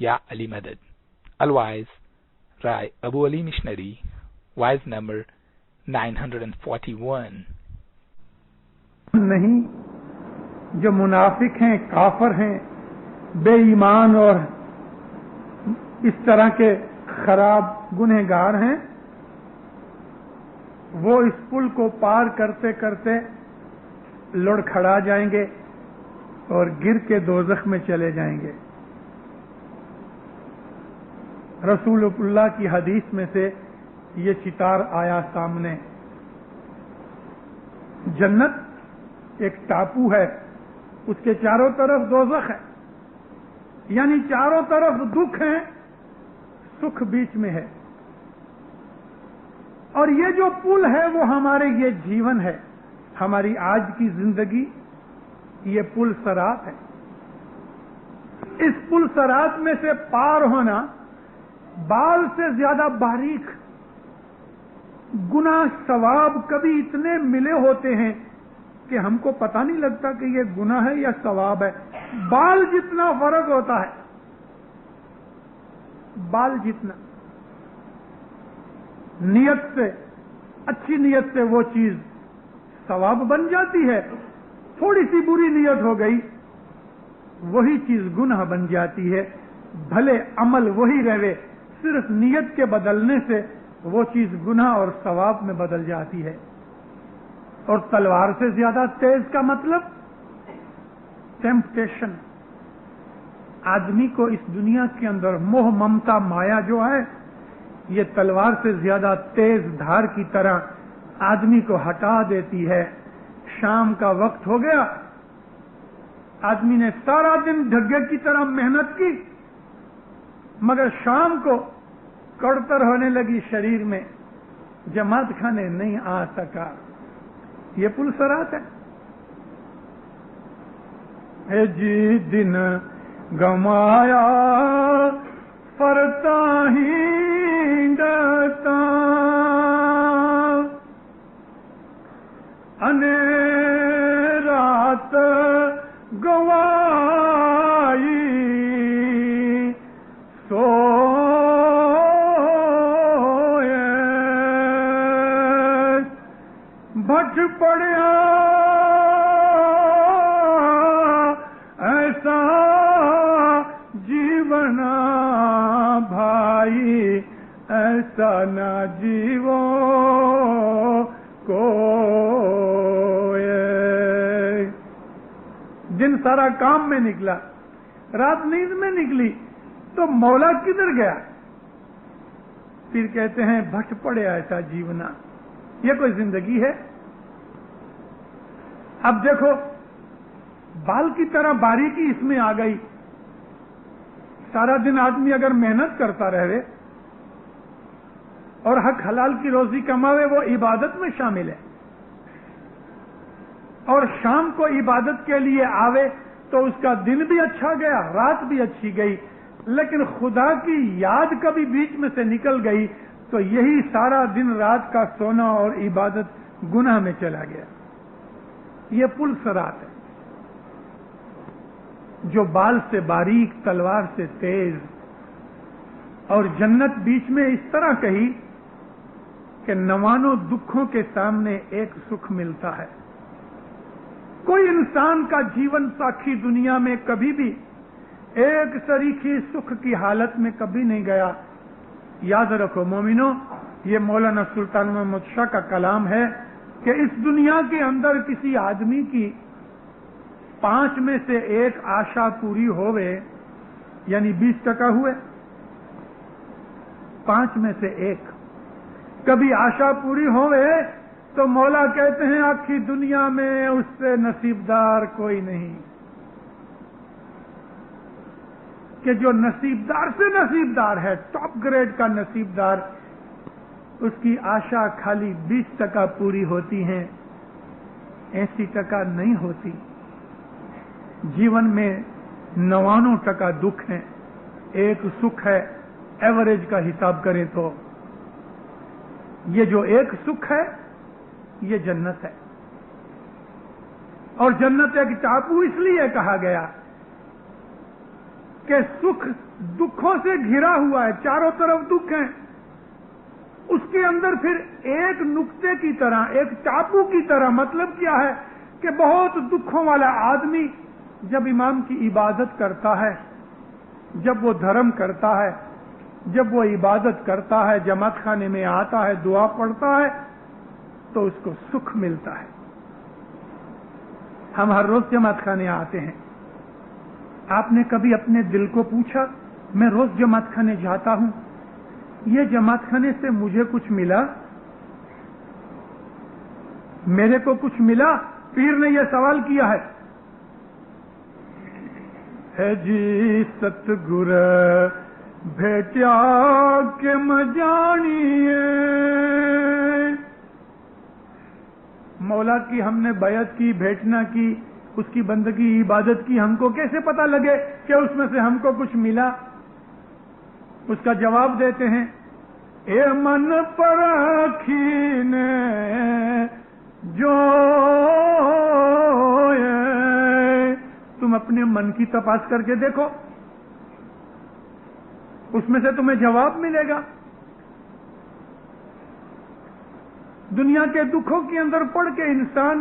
Ya Ali Madad. Otherwise, Rai Abu Ali Missionary, wise number 941. نہیں جو منافق ہیں، کافر ہیں، بے ایمان اور اس طرح کے خراب گنہگار ہیں، وہ اس پل کو پار کرتے کرتے لڑکھڑا جائیں گے اور گر کے دوزخ میں چلے جائیں گے۔ رسول اللہ کی حدیث میں سے یہ چتار آیا سامنے۔ جنت ایک ٹاپو ہے، اس کے چاروں طرف دوزخ ہے، یعنی چاروں طرف دکھ ہیں، سکھ بیچ میں ہے۔ اور یہ جو پل ہے وہ ہمارے یہ جیون ہے، ہماری آج کی زندگی یہ پل صراط ہے۔ اس پل صراط میں سے پار ہونا بال سے زیادہ باریک، گناہ ثواب کبھی اتنے ملے ہوتے ہیں کہ ہم کو پتہ نہیں لگتا کہ یہ گناہ ہے یا ثواب ہے۔ بال جتنا فرق ہوتا ہے، بال جتنا، نیت سے، اچھی نیت سے وہ چیز ثواب بن جاتی ہے، تھوڑی سی بری نیت ہو گئی وہی چیز گناہ بن جاتی ہے۔ بھلے عمل وہی رہے، صرف نیت کے بدلنے سے وہ چیز گناہ اور ثواب میں بدل جاتی ہے۔ اور تلوار سے زیادہ تیز کا مطلب ٹیمپٹیشن۔ آدمی کو اس دنیا کے اندر موہ ممتا مایا جو ہے، یہ تلوار سے زیادہ تیز دھار کی طرح آدمی کو ہٹا دیتی ہے۔ شام کا وقت ہو گیا، آدمی نے سارا دن ڈھگے کی طرح محنت کی، مگر شام کو کڑتر ہونے لگی شریر میں، جماعت کھانے نہیں آ سکا۔ یہ پل صراط ہے۔ اے جی دن گمایا فرتا ہی ڈتا، انے رات گوائی بھٹ پڑیا ایسا جیونا بھائی، ایسا نہ جیو کو۔ دن سارا کام میں نکلا، رات نیند میں نکلی، تو مولا کدھر گیا؟ پھر کہتے ہیں بھٹ پڑے ایسا جیونا۔ یہ کوئی زندگی ہے؟ اب دیکھو، بال کی طرح باریکی اس میں آ گئی۔ سارا دن آدمی اگر محنت کرتا رہے اور حق حلال کی روزی کماوے، وہ عبادت میں شامل ہے، اور شام کو عبادت کے لیے آوے تو اس کا دن بھی اچھا گیا، رات بھی اچھی گئی، لیکن خدا کی یاد کبھی بیچ میں سے نکل گئی تو یہی سارا دن رات کا سونا اور عبادت گناہ میں چلا گیا۔ یہ پل صراط ہے جو بال سے باریک، تلوار سے تیز، اور جنت بیچ میں اس طرح کہی کہ 99 دکھوں کے سامنے ایک سکھ ملتا ہے۔ کوئی انسان کا جیون ساکھی دنیا میں کبھی بھی ایک سریخی سکھ کی حالت میں کبھی نہیں گیا۔ یاد رکھو مومنو، یہ مولانا سلطان محمد شاہ کا کلام ہے کہ اس دنیا کے اندر کسی آدمی کی 5 میں سے 1 آشا پوری ہوئے، یعنی 20% ہوئے، 5 میں سے 1 کبھی آشا پوری ہوئے تو مولا کہتے ہیں آخی دنیا میں اس سے نصیبدار کوئی نہیں، کہ جو نصیبدار سے نصیبدار ہے، ٹاپ گریڈ کا نصیبدار، اس کی آشا خالی 20% پوری ہوتی ہیں، 80% نہیں ہوتی۔ جیون میں 99% دکھ ہیں، 1 سکھ ہے۔ ایوریج کا حساب کریں تو یہ جو 1 سکھ ہے یہ جنت ہے۔ اور جنت ایک ٹاپو اس لیے کہا گیا کہ سکھ دکھوں سے گھرا ہوا ہے، چاروں طرف دکھ ہیں، اس کے اندر پھر ایک نقطے کی طرح، ایک چاقو کی طرح، مطلب کیا ہے کہ بہت دکھوں والا آدمی جب امام کی عبادت کرتا ہے، جب وہ دھرم کرتا ہے، جب وہ عبادت کرتا ہے، جماعت خانے میں آتا ہے، دعا پڑھتا ہے، تو اس کو سکھ ملتا ہے۔ ہم ہر روز جماعت خانے آتے ہیں، آپ نے کبھی اپنے دل کو پوچھا، میں روز جماعت خانے جاتا ہوں، یہ جماعت خانے سے مجھے کچھ ملا؟ میرے کو کچھ ملا؟ پیر نے یہ سوال کیا ہے جی ستگور بھیٹیا کے مجانیے، مولا کی ہم نے بیعت کی، بھیٹنا کی، اس کی بندگی عبادت کی، ہم کو کیسے پتہ لگے کہ اس میں سے ہم کو کچھ ملا؟ اس کا جواب دیتے ہیں، اے من پرکھینے جو تم اپنے من کی تپاس کر کے دیکھو، اس میں سے تمہیں جواب ملے گا۔ دنیا کے دکھوں کے اندر پڑ کے انسان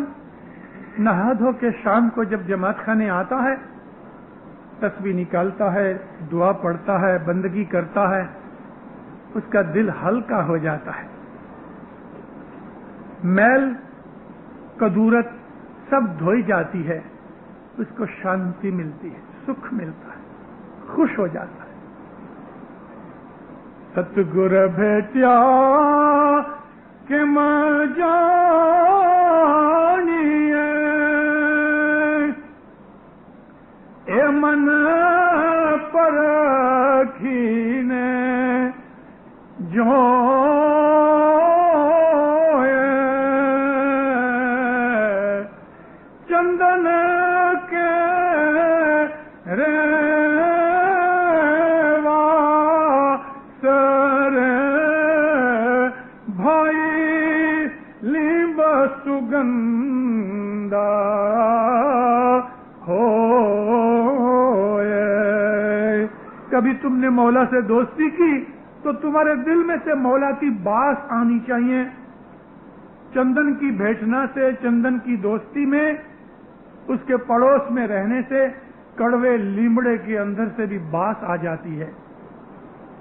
نہا دھو کے شام کو جب جماعت خانے آتا ہے، تسبیح نکالتا ہے، دعا پڑھتا ہے، بندگی کرتا ہے، اس کا دل ہلکا ہو جاتا ہے، میل کدورت سب دھوئی جاتی ہے، اس کو شانتی ملتی ہے، سکھ ملتا ہے، خوش ہو جاتا ہے۔ ستگور بھیٹیا کہ مجانیے، اے من پرکھینے جو چندن کے ریوا سر بھائی لیب سگندہ ہو۔ کبھی تم نے مولا سے دوستی کی تو تمہارے دل میں سے مولا کی باس آنی چاہیے۔ چندن کی بھیٹنا سے، چندن کی دوستی میں، اس کے پڑوس میں رہنے سے کڑوے لیمڑے کے اندر سے بھی باس آ جاتی ہے۔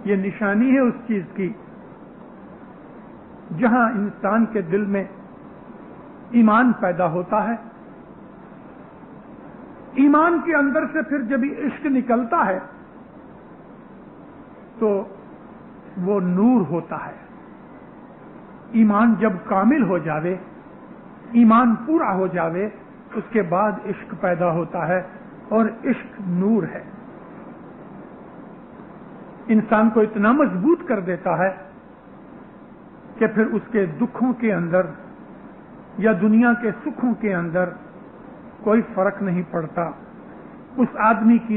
یہ نشانی ہے اس چیز کی جہاں انسان کے دل میں ایمان پیدا ہوتا ہے۔ ایمان کے اندر سے پھر جب عشق نکلتا ہے تو وہ نور ہوتا ہے۔ ایمان جب کامل ہو جاوے، ایمان پورا ہو جاوے، اس کے بعد عشق پیدا ہوتا ہے، اور عشق نور ہے، انسان کو اتنا مضبوط کر دیتا ہے کہ پھر اس کے دکھوں کے اندر یا دنیا کے سکھوں کے اندر کوئی فرق نہیں پڑتا۔ اس آدمی کی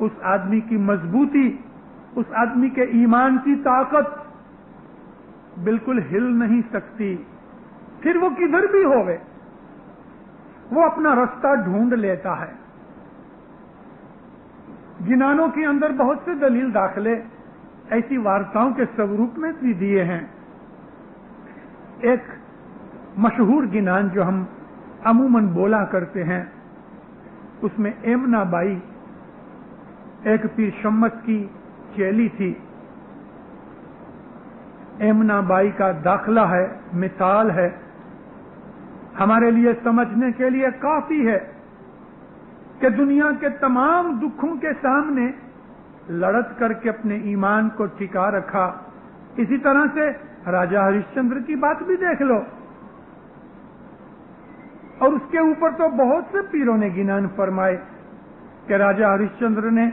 اس آدمی کی مضبوطی، اس آدمی کے ایمان کی طاقت بالکل ہل نہیں سکتی، پھر وہ کدھر بھی ہوئے وہ اپنا رستہ ڈھونڈ لیتا ہے۔ جنانوں کے اندر بہت سے دلیل داخلے ایسی وارتاؤں کے سوروپ میں بھی دیے ہیں۔ ایک مشہور گنان جو ہم عموماً بولا کرتے ہیں، اس میں ایمنا بائی ایک پیر شمس کی چیلی تھی۔ ایمنا بائی کا داخلہ ہے، مثال ہے، ہمارے لیے سمجھنے کے لیے کافی ہے کہ دنیا کے تمام دکھوں کے سامنے لڑت کر کے اپنے ایمان کو ٹکا رکھا۔ اسی طرح سے راجہ ہریش چندر کی بات بھی دیکھ لو، اور اس کے اوپر تو بہت سے پیروں نے گنان فرمائے کہ راجہ ہریش چندر نے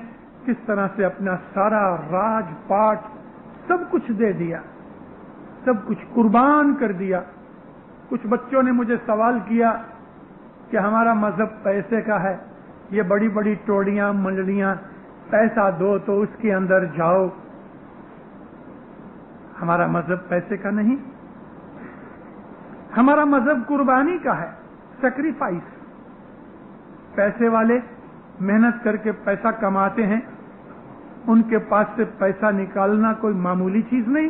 کس طرح سے اپنا سارا راج پاٹ سب کچھ دے دیا، سب کچھ قربان کر دیا۔ کچھ بچوں نے مجھے سوال کیا کہ ہمارا مذہب پیسے کا ہے، یہ بڑی بڑی ٹوڑیاں منڈلیاں، پیسہ دو تو اس کے اندر جاؤ۔ ہمارا مذہب پیسے کا نہیں، ہمارا مذہب قربانی کا ہے، سیکریفائس۔ پیسے والے محنت کر کے پیسہ کماتے ہیں، ان کے پاس سے پیسہ نکالنا کوئی معمولی چیز نہیں.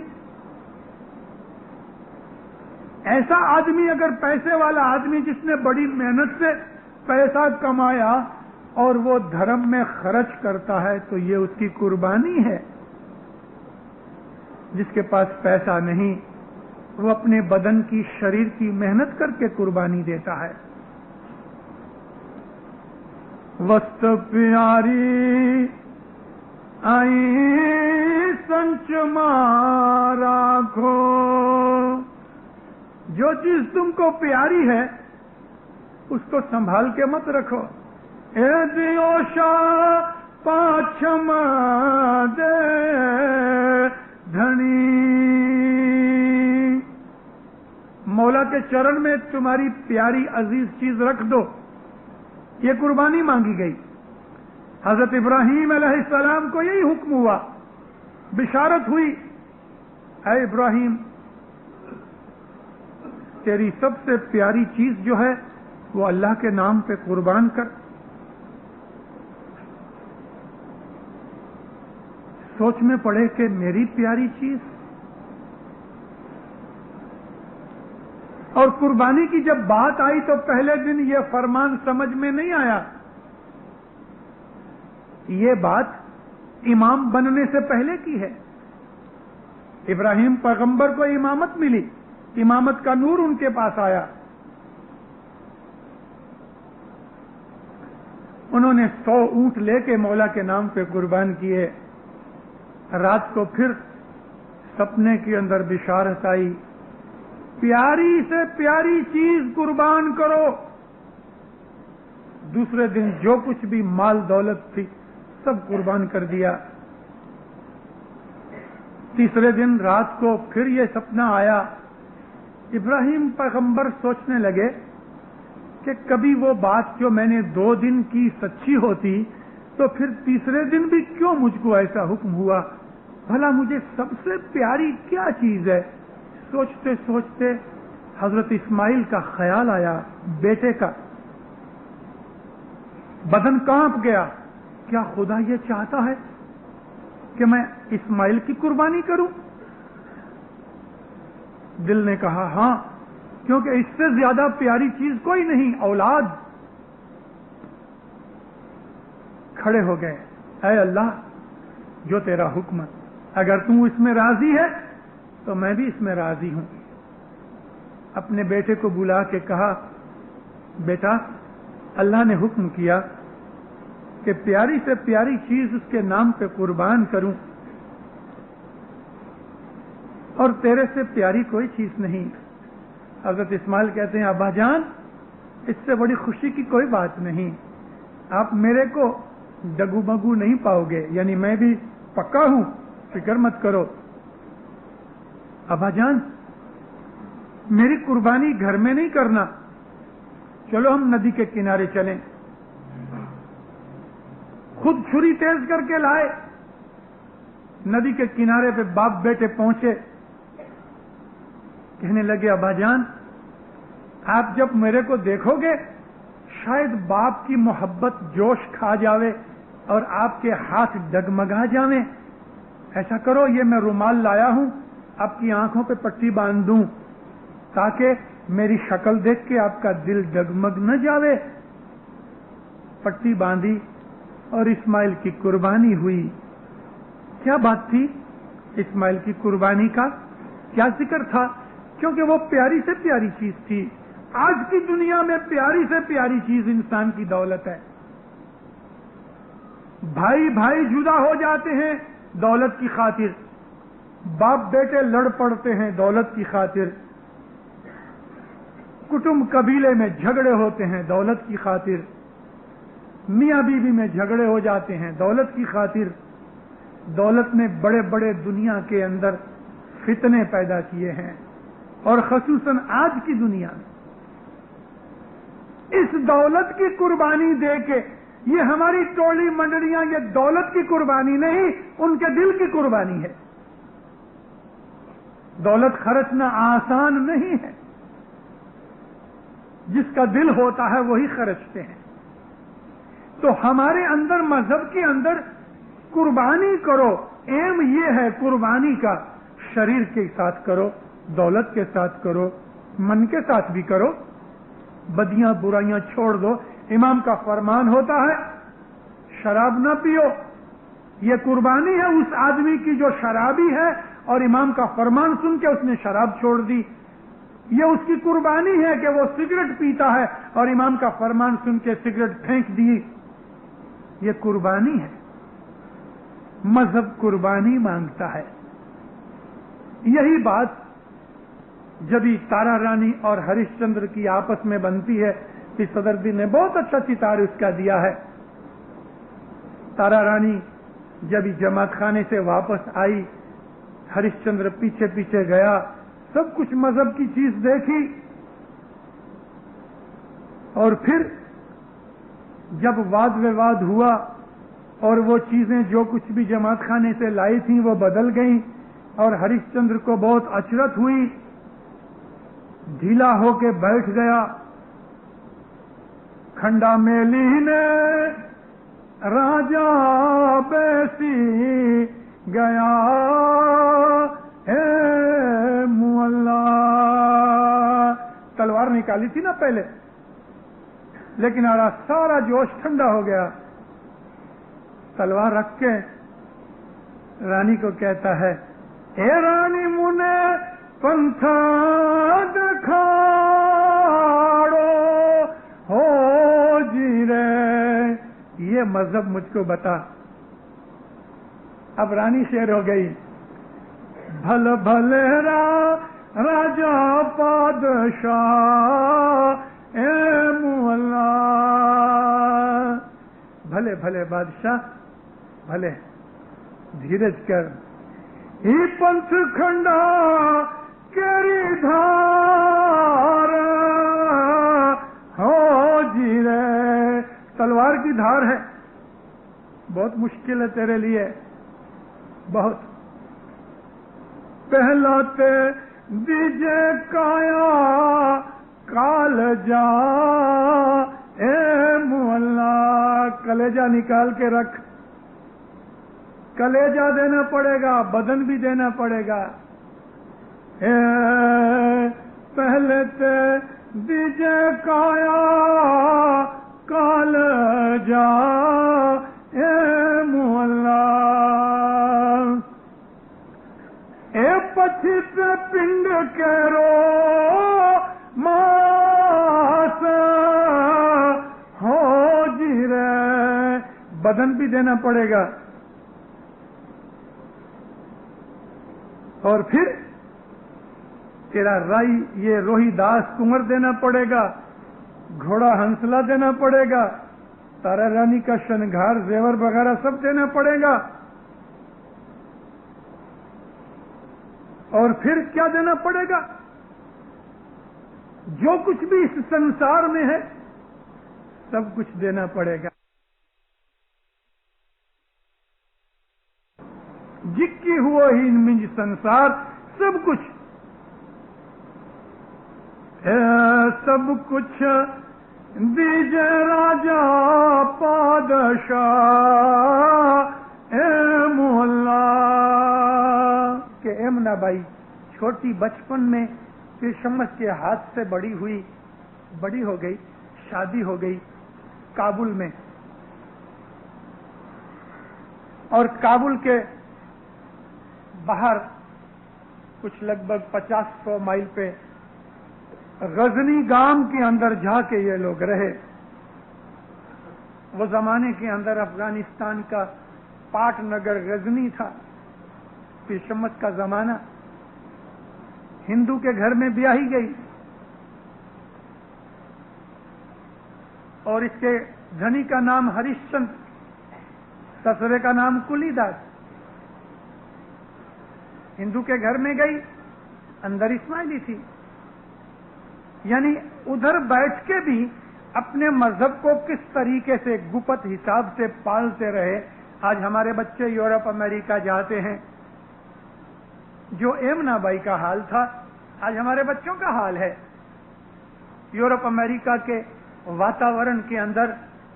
ایسا آدمی، اگر پیسے والا آدمی جس نے بڑی محنت سے پیسہ کمایا اور وہ دھرم میں خرچ کرتا ہے تو یہ اس کی قربانی ہے. جس کے پاس پیسہ نہیں وہ اپنے بدن کی، شریر کی محنت کر کے قربانی دیتا ہے. وسط پیاری آئی سنچ مارا کھو، جو چیز تم کو پیاری ہے اس کو سنبھال کے مت رکھو. اے دیوشا پاچھم دے دھنی، مولا کے چرن میں تمہاری پیاری عزیز چیز رکھ دو. یہ قربانی مانگی گئی. حضرت ابراہیم علیہ السلام کو یہی حکم ہوا، بشارت ہوئی، اے ابراہیم تیری سب سے پیاری چیز جو ہے وہ اللہ کے نام پہ قربان کر. سوچ میں پڑے کہ میری پیاری چیز، اور قربانی کی جب بات آئی تو پہلے دن یہ فرمان سمجھ میں نہیں آیا. یہ بات امام بننے سے پہلے کی ہے. ابراہیم پیغمبر کو امامت ملی، امامت کا نور ان کے پاس آیا. انہوں نے 100 اونٹ لے کے مولا کے نام پہ قربان کیے. رات کو پھر سپنے کے اندر بشارت آئی، پیاری سے پیاری چیز قربان کرو. دوسرے دن جو کچھ بھی مال دولت تھی سب قربان کر دیا. تیسرے دن رات کو پھر یہ سپنا آیا. ابراہیم پیغمبر سوچنے لگے کہ کبھی وہ بات جو میں نے 2 دن کی سچی ہوتی تو پھر تیسرے دن بھی کیوں مجھ کو ایسا حکم ہوا؟ بھلا مجھے سب سے پیاری کیا چیز ہے؟ سوچتے سوچتے حضرت اسماعیل کا خیال آیا، بیٹے کا. بدن کانپ گیا. کیا خدا یہ چاہتا ہے کہ میں اسماعیل کی قربانی کروں؟ دل نے کہا ہاں، کیونکہ اس سے زیادہ پیاری چیز کوئی نہیں، اولاد. کھڑے ہو گئے، اے اللہ جو تیرا حکم، اگر تم اس میں راضی ہے تو میں بھی اس میں راضی ہوں. اپنے بیٹے کو بلا کے کہا، بیٹا اللہ نے حکم کیا کہ پیاری سے پیاری چیز اس کے نام پہ قربان کروں، اور تیرے سے پیاری کوئی چیز نہیں. حضرت اسماعیل کہتے ہیں ابا جان اس سے بڑی خوشی کی کوئی بات نہیں، آپ میرے کو ڈگو مگو نہیں پاؤ گے، یعنی میں بھی پکا ہوں، فکر مت کرو. ابا جان میری قربانی گھر میں نہیں کرنا، چلو ہم ندی کے کنارے چلیں. خود چھری تیز کر کے لائے. ندی کے کنارے پہ باپ بیٹے پہنچے. کہنے لگے ابا جان آپ جب میرے کو دیکھو گے شاید باپ کی محبت جوش کھا جاوے اور آپ کے ہاتھ ڈگمگا جاویں. ایسا کرو یہ میں رومال لایا ہوں، آپ کی آنکھوں پہ پٹی باندھ دوں تاکہ میری شکل دیکھ کے آپ کا دل ڈگمگ نہ جاوے. پٹی باندھی اور اسماعیل کی قربانی ہوئی. کیا بات تھی اسماعیل کی قربانی کا؟ کیا ذکر تھا؟ کیونکہ وہ پیاری سے پیاری چیز تھی. آج کی دنیا میں پیاری سے پیاری چیز انسان کی دولت ہے. بھائی بھائی جدا ہو جاتے ہیں دولت کی خاطر، باپ بیٹے لڑ پڑتے ہیں دولت کی خاطر، کٹمب قبیلے میں جھگڑے ہوتے ہیں دولت کی خاطر، میاں بیوی میں جھگڑے ہو جاتے ہیں دولت کی خاطر. دولت نے بڑے بڑے دنیا کے اندر فتنے پیدا کیے ہیں، اور خصوصاً آج کی دنیا میں اس دولت کی قربانی دے کے یہ ہماری ٹولی منڈلیاں یہ دولت کی قربانی نہیں، ان کے دل کی قربانی ہے. دولت خرچنا آسان نہیں ہے، جس کا دل ہوتا ہے وہی خرچتے ہیں. تو ہمارے اندر مذہب کے اندر قربانی کرو، ایم یہ ہے قربانی کا، شریر کے ساتھ کرو، دولت کے ساتھ کرو، من کے ساتھ بھی کرو، بدیاں برائیاں چھوڑ دو۔ امام کا فرمان ہوتا ہے شراب نہ پیو، یہ قربانی ہے اس آدمی کی جو شرابی ہے اور امام کا فرمان سن کے اس نے شراب چھوڑ دی۔ یہ اس کی قربانی ہے کہ وہ سگریٹ پیتا ہے اور امام کا فرمان سن کے سگریٹ پھینک دی، یہ قربانی ہے۔ مذہب قربانی مانگتا ہے۔ یہی بات جبھی تارا رانی اور ہریش چندر کی آپس میں بنتی ہے، کہ صدردی نے بہت اچھا چتار اس کا دیا ہے۔ تارا رانی جب جماعت خانے سے واپس آئی، ہریش چندر پیچھے پیچھے گیا، سب کچھ مذہب کی چیز دیکھی، اور پھر جب واد وواد ہوا اور وہ چیزیں جو کچھ بھی جماعت خانے سے لائی تھیں وہ بدل گئیں، اور ہریش چندر کو بہت اچرت ہوئی، ڈھیلا ہو کے بیٹھ گیا۔ کھنڈا میلی نے راجا بیسی گیا ہے مولا، تلوار نکالی تھی نا پہلے، لیکن سارا جوش ٹھنڈا ہو گیا۔ تلوار رکھ کے رانی کو کہتا ہے، اے رانی منے پنتھا دکھاڑو ہو جی رے، یہ مذہب مجھ کو بتا۔ اب رانی شیر ہو گئی، بھل بھلے راجا پادشاہ اے مولا، بھلے بھلے بادشاہ بھلے، دھیرج کر، ہی پنتھ کھنڈا کیری دھار ہو جی رے، تلوار کی دھار ہے، بہت مشکل ہے تیرے لیے، بہت۔ پہلاتے دیجے کایا کال جا اے مولا، کلیجا نکال کے رکھ، کلیجا دینا پڑے گا، بدن بھی دینا پڑے گا۔ پہلے تے دیجے کایا کال جا اے مولا، اے پچھی تے پنڈ کے رو ماس ہو جی رے، بدن بھی دینا پڑے گا۔ اور پھر تیرا رائی یہ روہی داس کنور دینا پڑے گا، گھوڑا ہنسلا دینا پڑے گا، تارا رانی کا شنگھار زیور وغیرہ سب دینا پڑے گا۔ اور پھر کیا دینا پڑے گا؟ جو کچھ بھی اس سنسار میں ہے سب کچھ دینا پڑے گا۔ جکی ہوا ہی منج سنسار، سب کچھ، سب کچھ دیجے راجا پادشاہ اے مولا، کہ امنا بائی چھوٹی بچپن میں پھر شمس کے ہاتھ سے بڑی ہوئی، بڑی ہو گئی، شادی ہو گئی کابل میں، اور کابل کے باہر کچھ لگ بھگ 50-100 مائل پہ غزنی گام کے اندر جا کے یہ لوگ رہے۔ وہ زمانے کے اندر افغانستان کا پاٹ نگر غزنی تھا۔ پھر شمس کا زمانہ، ہندو کے گھر میں بیاہی گئی، اور اس کے دھنی کا نام ہریش چندر، سسرے کا نام کلی داس۔ ہندو کے گھر میں گئی، اندر اسماعیلی تھی، یعنی ادھر بیٹھ کے بھی اپنے مذہب کو کس طریقے سے گپت حساب سے پالتے رہے۔ آج ہمارے بچے یورپ امریکہ جاتے ہیں، جو ایمنا بائی کا حال تھا آج ہمارے بچوں کا حال ہے۔ یورپ امریکہ کے واتاورن کے اندر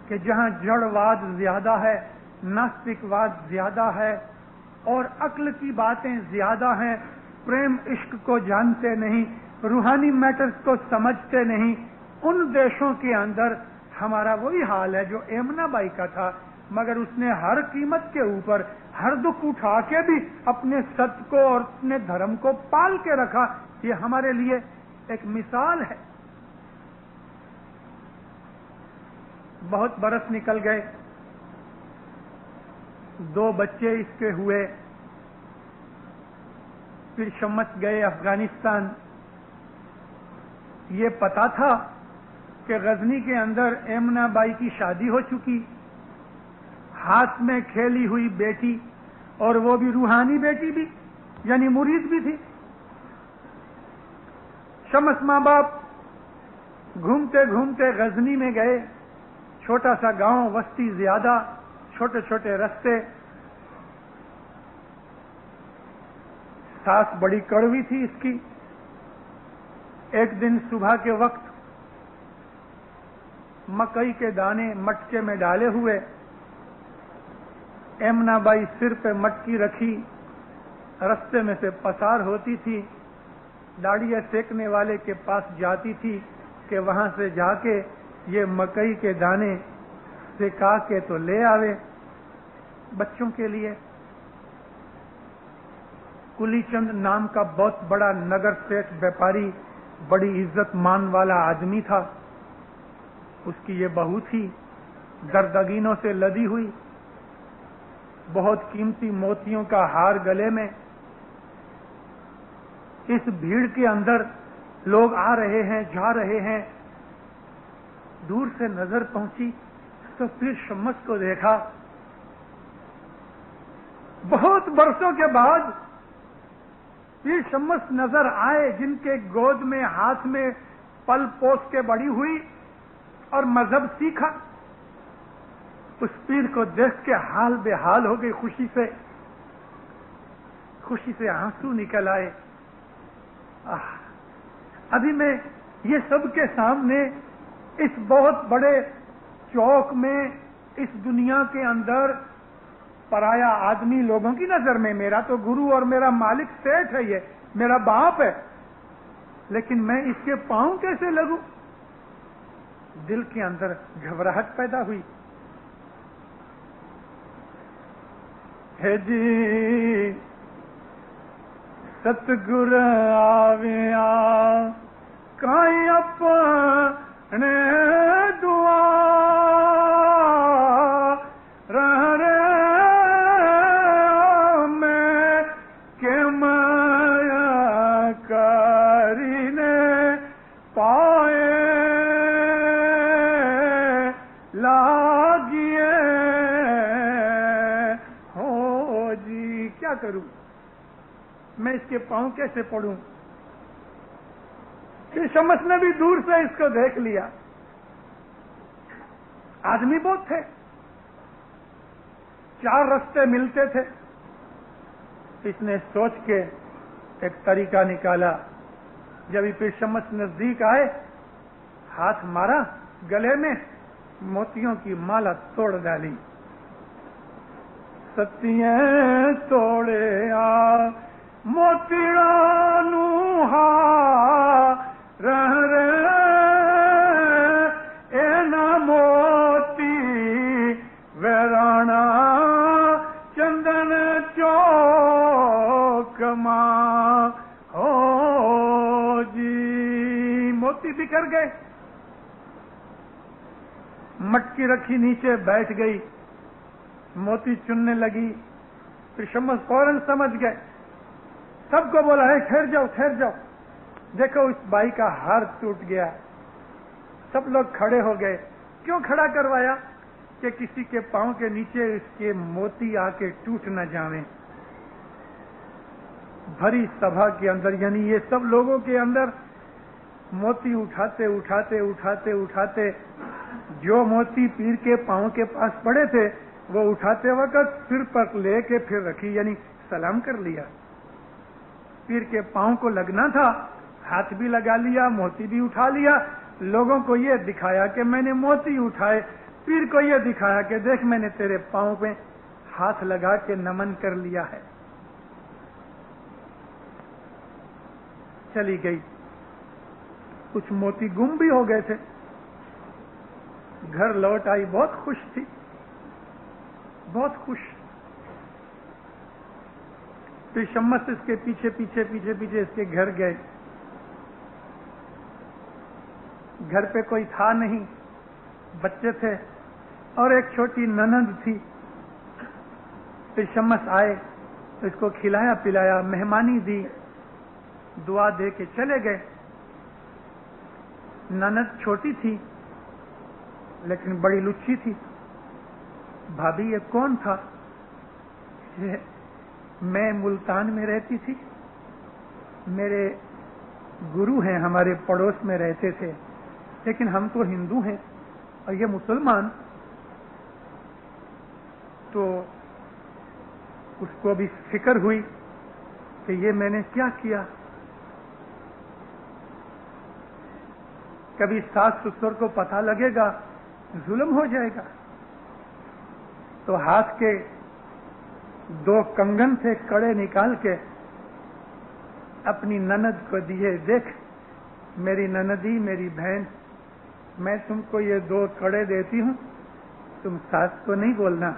کہ جہاں جڑواد زیادہ ہے، ناستکواد زیادہ ہے اور عقل کی باتیں زیادہ ہیں، پریم عشق کو جانتے نہیں، روحانی میٹرز کو سمجھتے نہیں، ان دیشوں کے اندر ہمارا وہی حال ہے جو ایمنا بائی کا تھا، مگر اس نے ہر قیمت کے اوپر ہر دکھ اٹھا کے بھی اپنے ست کو اور اپنے دھرم کو پال کے رکھا۔ یہ ہمارے لیے ایک مثال ہے۔ بہت برس نکل گئے، 2 بچے اس کے ہوئے، پھر شمس گئے افغانستان۔ یہ پتا تھا کہ غزنی کے اندر ایمنا بائی کی شادی ہو چکی، ہاتھ میں کھیلی ہوئی بیٹی، اور وہ بھی روحانی بیٹی بھی، یعنی مرید بھی تھی۔ شمس ماں باپ گھومتے گھومتے غزنی میں گئے، چھوٹا سا گاؤں، وسطی زیادہ، چھوٹے چھوٹے رستے۔ ساس بڑی کڑوی تھی اس کی۔ ایک دن صبح کے وقت مکئی کے دانے مٹکے میں ڈالے ہوئے، ایمنا بائی سر پہ مٹکی رکھی، رستے میں سے پسار ہوتی تھی، داڑیاں سیکنے والے کے پاس جاتی تھی کہ وہاں سے جا کے یہ مکئی کے دانے سکا کے تو لے آوے بچوں کے لیے۔ کلی چند نام کا بہت بڑا نگر سیٹھ ویپاری، بڑی عزت مان والا آدمی تھا، اس کی یہ بہو تھی، دردگینوں سے لدی ہوئی، بہت قیمتی موتیوں کا ہار گلے میں۔ اس بھیڑ کے اندر لوگ آ رہے ہیں، جا رہے ہیں، دور سے نظر پہنچی تو پھر شمس کو دیکھا۔ بہت برسوں کے بعد پھر شمس نظر آئے، جن کے گود میں ہاتھ میں پل پوس کے بڑی ہوئی اور مذہب سیکھا۔ اس پیر کو دیکھ کے حال بے حال ہو گئی، خوشی سے آنسو نکل آئے۔ ابھی میں یہ سب کے سامنے اس بہت بڑے چوک میں، اس دنیا کے اندر پرایا آدمی لوگوں کی نظر میں، میرا تو گرو اور میرا مالک سیٹھ ہے، یہ میرا باپ ہے، لیکن میں اس کے پاؤں کیسے لگوں؟ دل کے اندر گھبراہٹ پیدا ہوئی۔ ہے جی ستگر آویا کائیں اپنے دعا رہے میں کہ مایا کرینے پائے لاگیے ہو جی، کیا کروں میں، اس کے پاؤں کیسے پڑوں؟ پھر شمس نے بھی دور سے اس کو دیکھ لیا، آدمی بہت تھے، 4 رستے ملتے تھے۔ اس نے سوچ کے ایک طریقہ نکالا، جب پھر شمس نزدیک آئے، ہاتھ مارا گلے میں، موتیوں کی مالا توڑ ڈالی۔ ستیاں توڑے آ موتیرانو ہا رہ رے اینا موتی ویرانا چندن چوک ماں ہو جی، موتی بکھر گئے۔ مٹکی رکھی نیچے، بیٹھ گئی، موتی چننے لگی۔ پھر شمس فوراً سمجھ گئے، سب کو بولا ہے ٹھہر جاؤ ٹھہر جاؤ، دیکھو اس بائی کا ہار ٹوٹ گیا۔ سب لوگ کھڑے ہو گئے۔ کیوں کھڑا کروایا؟ کہ کسی کے پاؤں کے نیچے اس کے موتی آ کے ٹوٹ نہ جاویں۔ بھری سبھا کے اندر، یعنی یہ سب لوگوں کے اندر موتی اٹھاتے اٹھاتے اٹھاتے اٹھاتے، جو موتی پیر کے پاؤں کے پاس پڑے تھے وہ اٹھاتے وقت سر پر لے کے پھر رکھی، یعنی سلام کر لیا۔ پیر کے پاؤں کو لگنا تھا، ہاتھ بھی لگا لیا، موتی بھی اٹھا لیا، لوگوں کو یہ دکھایا کہ میں نے موتی اٹھائے۔ پیر کو یہ دکھایا کہ دیکھ میں نے تیرے پاؤں پہ ہاتھ لگا کے نمن کر لیا ہے. چلی گئی. کچھ موتی گم بھی ہو گئے تھے. گھر لوٹ آئی, بہت خوش تھی, بہت خوش. پھر شمس اس کے پیچھے پیچھے پیچھے پیچھے اس کے گھر گئے. گھر پہ کوئی تھا نہیں, بچے تھے اور ایک چھوٹی نند تھی. پھر شمس آئے تو اس کو کھلایا پلایا, مہمانی دی, دعا دے کے چلے گئے. نند چھوٹی تھی لیکن بڑی لچی تھی. بھابھی یہ کون تھا؟ میں ملتان میں رہتی تھی, میرے گرو ہیں, ہمارے پڑوس میں رہتے تھے, لیکن ہم تو ہندو ہیں اور یہ مسلمان. تو اس کو بھی فکر ہوئی کہ یہ میں نے کیا کیا. کبھی ساس سسر کو پتہ لگے گا, ظلم ہو جائے گا. تو ہاتھ کے 2 کنگن تھے, کڑے نکال کے اپنی نند کو دیے. دیکھ میری نندی, میری بہن, میں تم کو یہ 2 کڑے دیتی ہوں, تم ساس کو نہیں بولنا.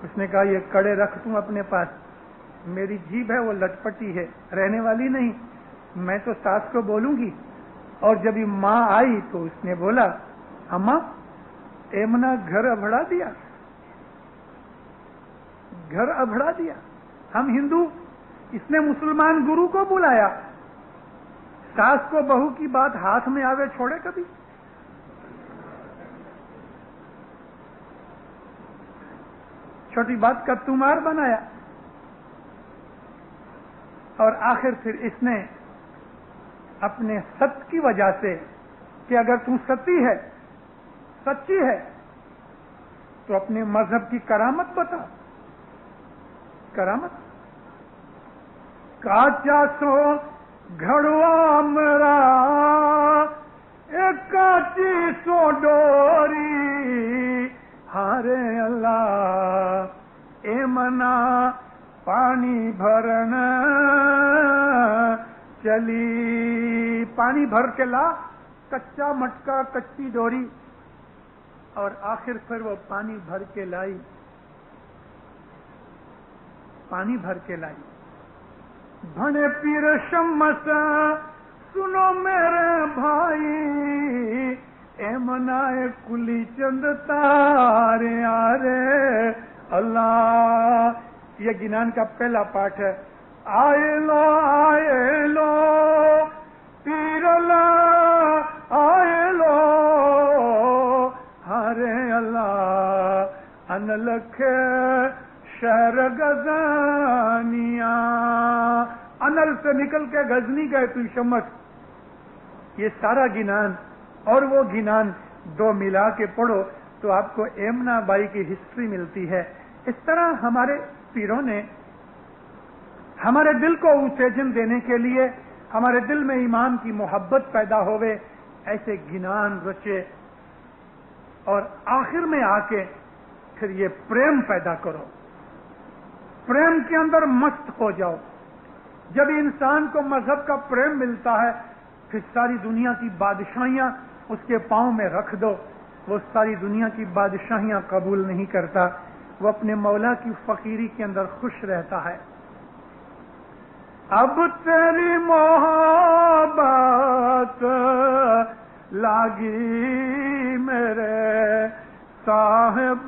اس نے کہا یہ کڑے رکھ تم اپنے پاس, میری جیب ہے وہ لٹپٹی ہے, رہنے والی نہیں, میں تو ساس کو بولوں گی. اور جب یہ ماں آئی تو اس نے بولا, اماں ایمنا گھر ابھڑا دیا, گھر ابھڑا دیا. ہم ہندو, اس نے مسلمان گرو کو بلایا. ساس کو بہو کی بات ہاتھ میں آوے چھوڑے کبھی؟ چھوٹی بات کا تمہار بنایا. اور آخر پھر اس نے اپنے ست کی وجہ سے کہ اگر تم سچی ہے تو اپنے مذہب کی کرامت بتا. کرامت کاچا سو گھڑوا مرا, ایک کاچی سو ڈوری, ہارے اللہ اے منا پانی بھرنا چلی. پانی بھر کے لا, کچا مٹکا, کچی ڈوری. اور آخر پھر وہ پانی بھر کے لائی, پانی بھر کے لائی. بھنے پیر شمس سنو میرے بھائی, اے منائے کلی چند تارے آرے اللہ. یہ گنان کا پہلا پارٹ ہے. آئے لو پیر اللہ, آئے لو ہارے اللہ, ان لکھ شہر غزانیاں. انل سے نکل کے غزنی گئے پیر شمس. یہ سارا گنان اور وہ گنان 2 ملا کے پڑھو تو آپ کو ایمنا بائی کی ہسٹری ملتی ہے. اس طرح ہمارے پیروں نے ہمارے دل کو اتےجن دینے کے لیے, ہمارے دل میں ایمان کی محبت پیدا ہوئے, ایسے گنان رچے. اور آخر میں آ کے پھر یہ پریم پیدا کرو, پریم کے اندر مست ہو جاؤ. جب انسان کو مذہب کا پریم ملتا ہے پھر ساری دنیا کی بادشاہیاں اس کے پاؤں میں رکھ دو, وہ ساری دنیا کی بادشاہیاں قبول نہیں کرتا, وہ اپنے مولا کی فقیری کے اندر خوش رہتا ہے. اب تیری محبت لاگی میرے صاحب,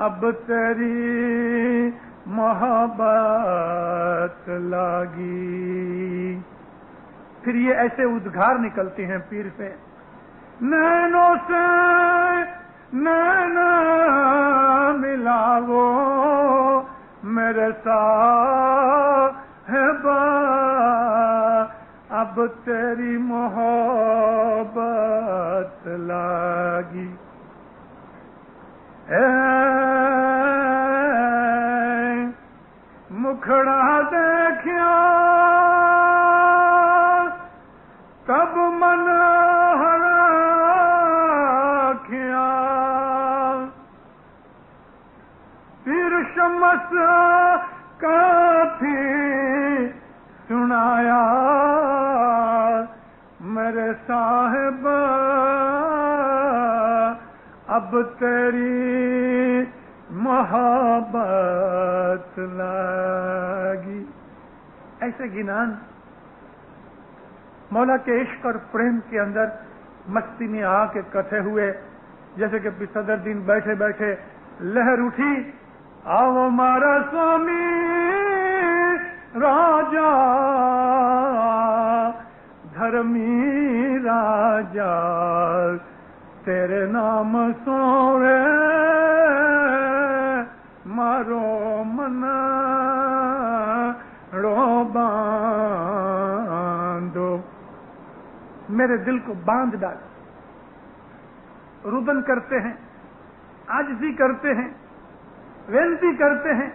اب تیری محبت لاگی. پھر یہ ایسے ادگار نکلتے ہیں پیر سے, نینوں سے نینا ملاو میرے صاحبہ, اب تیری محبت لاگی. مکھڑا دیکھیا تب من شمس کافی سنایا میرے صاحب اب تیری محبت لگی. ایسے گنان مولا کے عشق اور پریم کے اندر مستی میں آ کے کٹھے ہوئے. جیسے کہ صدر دن بیٹھے بیٹھے لہر اٹھی, آؤ ہمارا سوامی راجا دھرمی راجا تیرے نام سوڑے مارو منا رو باندھو, میرے دل کو باندھ ڈال. رودن کرتے ہیں, عاجزی کرتے ہیں, وینتی کرتے ہیں,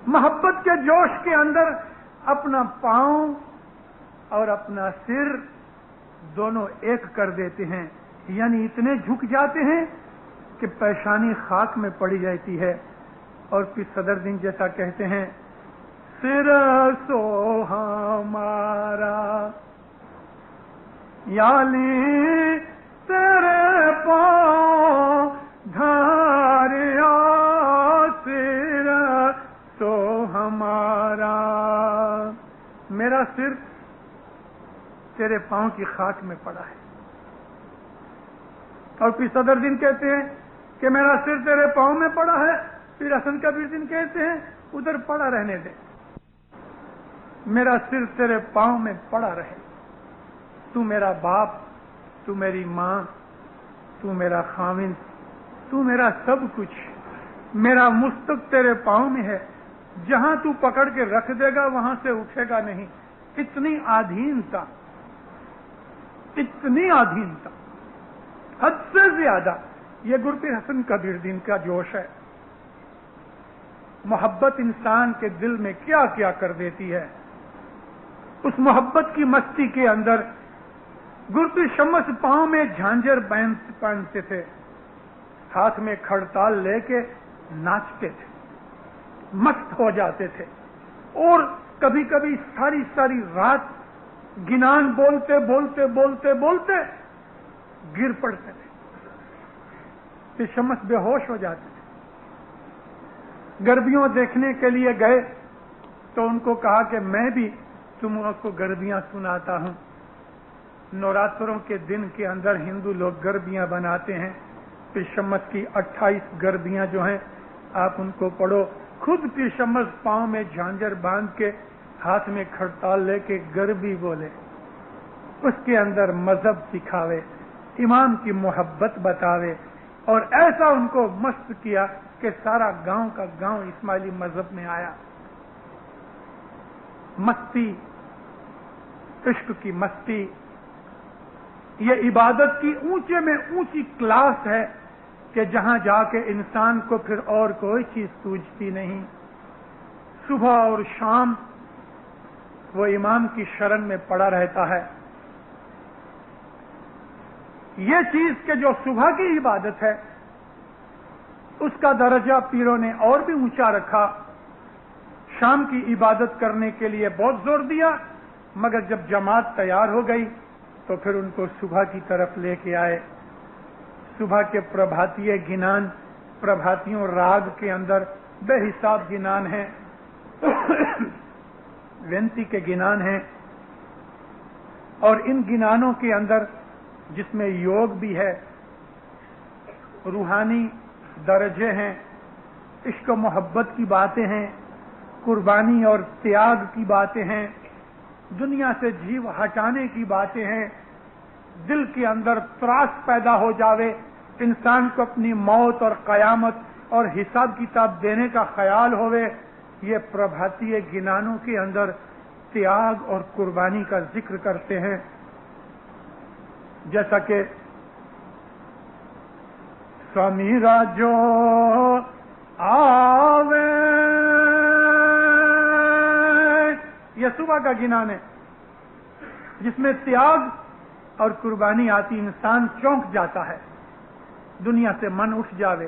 محبت کے جوش کے اندر اپنا پاؤں اور اپنا سر دونوں ایک کر دیتے ہیں, یعنی اتنے جھک جاتے ہیں کہ پیشانی خاک میں پڑی جاتی ہے. اور پھر صدر دن جیسا کہتے ہیں, سر سو ہمارا یالی تیرے پاؤں دھاریا, سر سو ہمارا, میرا سر تیرے پاؤں کی خاک میں پڑا ہے. اور پھر صدر دن کہتے ہیں کہ میرا سر تیرے پاؤں میں پڑا ہے. پھر حسن کبیر دن کہتے ہیں ادھر پڑا رہنے دے, میرا سر تیرے پاؤں میں پڑا رہے. تو میرا باپ, تو میری ماں, تو میرا خاوند, تو میرا سب کچھ, میرا مستق تیرے پاؤں میں ہے. جہاں تو پکڑ کے رکھ دے گا وہاں سے اٹھے گا نہیں. اتنی آدھینتا, اتنی آدھینتا, حد سے زیادہ. یہ گرپیر حسن کبیر دین کا جوش ہے. محبت انسان کے دل میں کیا کیا کر دیتی ہے. اس محبت کی مستی کے اندر گرپیر شمس پاؤں میں جھانجر پہنتے تھے, ہاتھ میں کھڑتال لے کے ناچتے تھے, مست ہو جاتے تھے. اور کبھی کبھی ساری ساری رات گنان بولتے بولتے بولتے بولتے گر پڑتے تھے. پھر شمس بے ہوش ہو جاتے تھے. گربیوں دیکھنے کے لیے گئے تو ان کو کہا کہ میں بھی تم کو گربیاں سناتا ہوں. نوراتروں کے دن کے اندر ہندو لوگ گربیاں بناتے ہیں. پھر شمس کی 28 گربیاں جو ہیں آپ ان کو پڑھو. خود پھر شمس پاؤں میں جھانجر باندھ کے ہاتھ میں کھڑتال لے کے گربی بولے. اس کے اندر مذہب سکھاوے, امام کی محبت بتاوے, اور ایسا ان کو مست کیا کہ سارا گاؤں کا گاؤں اسماعیلی مذہب میں آیا. مستی, عشق کی مستی, یہ عبادت کی اونچے میں اونچی کلاس ہے کہ جہاں جا کے انسان کو پھر اور کوئی چیز سوجتی نہیں. صبح اور شام وہ امام کی شرن میں پڑا رہتا ہے. یہ چیز کہ جو صبح کی عبادت ہے اس کا درجہ پیروں نے اور بھی اونچا رکھا. شام کی عبادت کرنے کے لیے بہت زور دیا, مگر جب جماعت تیار ہو گئی تو پھر ان کو صبح کی طرف لے کے آئے. صبح کے پربھاتیہ گنان, پربھاتیوں راگ کے اندر بے حساب گنان ہیں, وینتی کے گنان ہیں. اور ان گنانوں کے اندر جس میں یوگ بھی ہے, روحانی درجے ہیں, عشق و محبت کی باتیں ہیں, قربانی اور تیاگ کی باتیں ہیں, دنیا سے جیو ہٹانے کی باتیں ہیں. دل کے اندر تراس پیدا ہو جاوے, انسان کو اپنی موت اور قیامت اور حساب کتاب دینے کا خیال ہوئے. یہ پربھاتیہ گنانوں کے اندر تیاگ اور قربانی کا ذکر کرتے ہیں. جیسا کہ سوامی راجو آوے, یہ صبح کا گنان ہے جس میں تیاگ اور قربانی آتی. انسان چونک جاتا ہے, دنیا سے من اٹھ جاوے.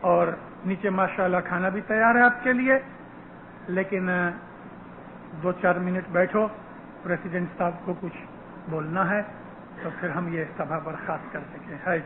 اور نیچے ماشاءاللہ کھانا بھی تیار ہے آپ کے لیے، لیکن 2-4 منٹ بیٹھو، پریزیڈنٹ صاحب کو کچھ بولنا ہے تو پھر ہم یہ سبھا برخاست کر سکیں. ہے